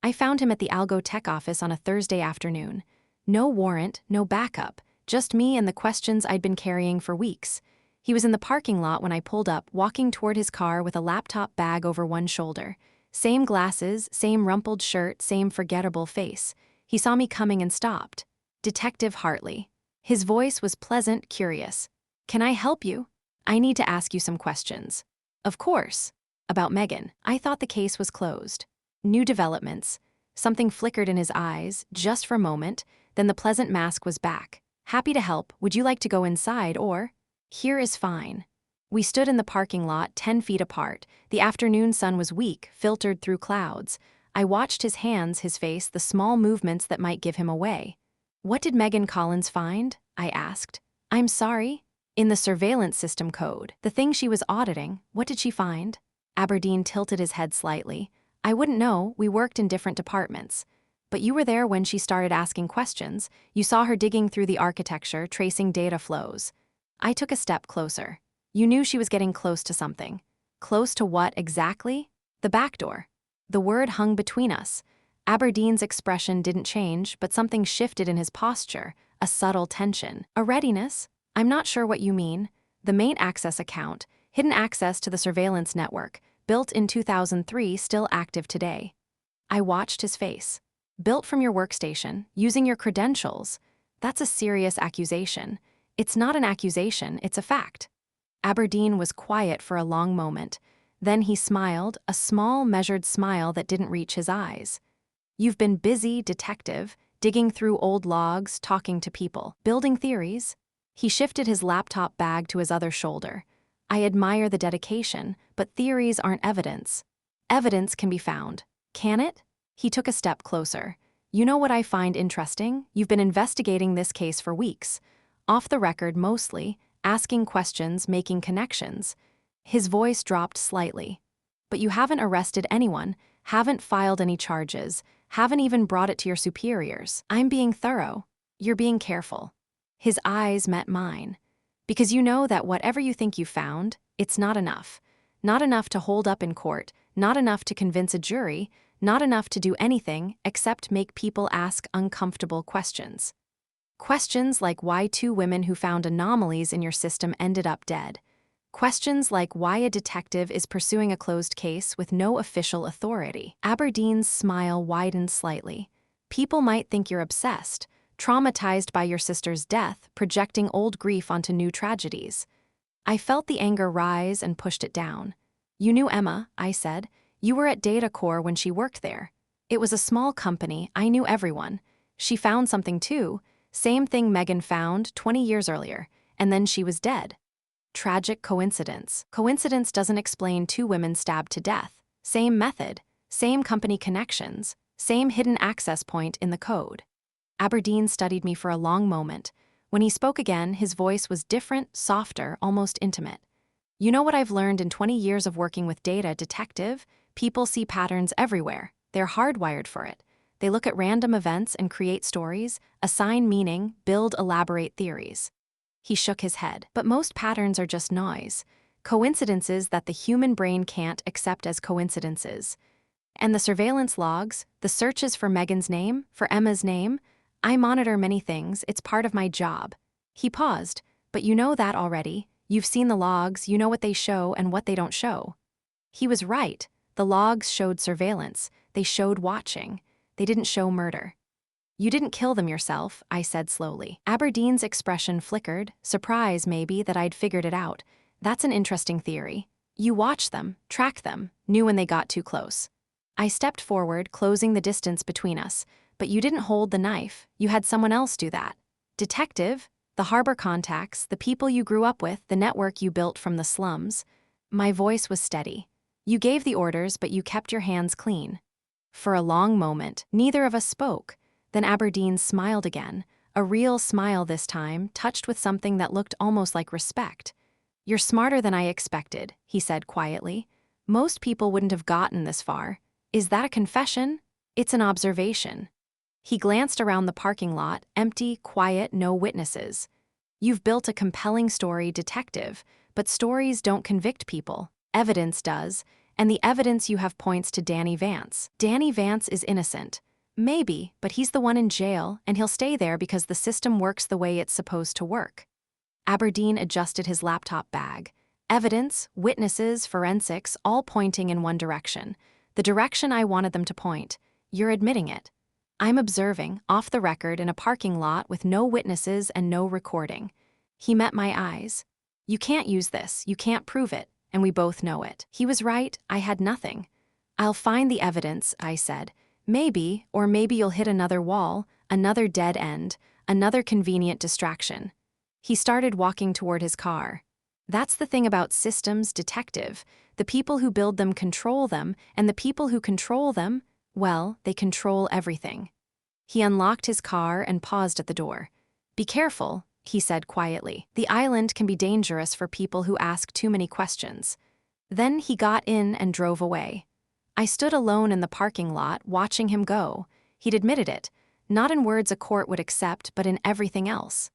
I found him at the Algo Tech office on a Thursday afternoon. No warrant, no backup, just me and the questions I'd been carrying for weeks. He was in the parking lot when I pulled up, walking toward his car with a laptop bag over one shoulder. Same glasses, same rumpled shirt, same forgettable face. He saw me coming and stopped. Detective Hartley. His voice was pleasant, curious. "Can I help you? I need to ask you some questions." "Of course." "About Megan." I thought the case was closed. New developments. Something flickered in his eyes, just for a moment, then the pleasant mask was back. "Happy to help. Would you like to go inside or?" "Here is fine." We stood in the parking lot 10 feet apart. The afternoon sun was weak, filtered through clouds. I watched his hands, his face, the small movements that might give him away. "What did Megan Collins find?" I asked. "I'm sorry?" "In the surveillance system code. The thing she was auditing, what did she find?" Aberdeen tilted his head slightly. "I wouldn't know, we worked in different departments. But you were there when she started asking questions. You saw her digging through the architecture, tracing data flows." I took a step closer. "You knew she was getting close to something." "Close to what exactly?" "The back door." The word hung between us. Aberdeen's expression didn't change, but something shifted in his posture, a subtle tension. "A readiness?" "I'm not sure what you mean." "The main access account, hidden access to the surveillance network, built in 2003, still active today." I watched his face. "Built from your workstation, using your credentials. That's a serious accusation." "It's not an accusation, it's a fact." Aberdeen was quiet for a long moment. Then he smiled, a small, measured smile that didn't reach his eyes. "You've been busy, detective, digging through old logs, talking to people, building theories." He shifted his laptop bag to his other shoulder. "I admire the dedication, but theories aren't evidence." "Evidence can be found." "Can it?" He took a step closer. "You know what I find interesting? You've been investigating this case for weeks. Off the record mostly, asking questions, making connections." His voice dropped slightly. "But you haven't arrested anyone, haven't filed any charges, haven't even brought it to your superiors." "I'm being thorough." "You're being careful." His eyes met mine. "Because you know that whatever you think you found, it's not enough. Not enough to hold up in court, not enough to convince a jury, not enough to do anything except make people ask uncomfortable questions. Questions like why 2 women who found anomalies in your system ended up dead. Questions like why a detective is pursuing a closed case with no official authority." Aberdeen's smile widened slightly. "People might think you're obsessed, traumatized by your sister's death, projecting old grief onto new tragedies." I felt the anger rise and pushed it down. "You knew Emma," I said. "You were at Data Corps when she worked there. It was a small company, I knew everyone. She found something too. Same thing Megan found 20 years earlier, and then she was dead. Tragic coincidence. Coincidence doesn't explain 2 women stabbed to death. Same method, same company connections, same hidden access point in the code." Aberdeen studied me for a long moment. When he spoke again, his voice was different, softer, almost intimate. "You know what I've learned in 20 years of working with data, detective? People see patterns everywhere. They're hardwired for it. They look at random events and create stories, assign meaning, build elaborate theories." He shook his head. "But most patterns are just noise. Coincidences that the human brain can't accept as coincidences. And the surveillance logs, the searches for Megan's name, for Emma's name, I monitor many things, it's part of my job." He paused. "But you know that already. You've seen the logs, you know what they show and what they don't show." He was right. The logs showed surveillance. They showed watching. They didn't show murder. "You didn't kill them yourself," I said slowly. Aberdeen's expression flickered, surprise maybe that I'd figured it out. "That's an interesting theory. You watched them, tracked them, knew when they got too close." I stepped forward, closing the distance between us. "But you didn't hold the knife. You had someone else do that." "Detective? The harbor contacts, the people you grew up with, the network you built from the slums." My voice was steady. "You gave the orders, but you kept your hands clean." For a long moment, neither of us spoke. Then Aberdeen smiled again, a real smile this time, touched with something that looked almost like respect. "You're smarter than I expected," he said quietly. "Most people wouldn't have gotten this far. Is that a confession?" "It's an observation." He glanced around the parking lot, empty, quiet, no witnesses. "You've built a compelling story, detective, but stories don't convict people. Evidence does, And the evidence you have points to Danny Vance. Danny Vance is innocent. Maybe, but he's the one in jail, and he'll stay there because the system works the way it's supposed to work. Aberdeen adjusted his laptop bag. Evidence, witnesses, forensics, all pointing in one direction. The direction I wanted them to point. You're admitting it. I'm observing, off the record, in a parking lot with no witnesses and no recording. He met my eyes. You can't use this, you can't prove it, and we both know it. He was right, I had nothing. I'll find the evidence, I said. Maybe, or maybe you'll hit another wall, another dead end, another convenient distraction. He started walking toward his car. That's the thing about systems, detective. The people who build them control them, and the people who control them, well, they control everything. He unlocked his car and paused at the door. Be careful, he said quietly. The island can be dangerous for people who ask too many questions. Then he got in and drove away. I stood alone in the parking lot, watching him go. He'd admitted it, not in words a court would accept, but in everything else.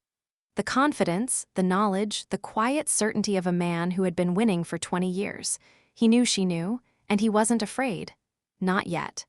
The confidence, the knowledge, the quiet certainty of a man who had been winning for 20 years. He knew she knew, and he wasn't afraid. Not yet.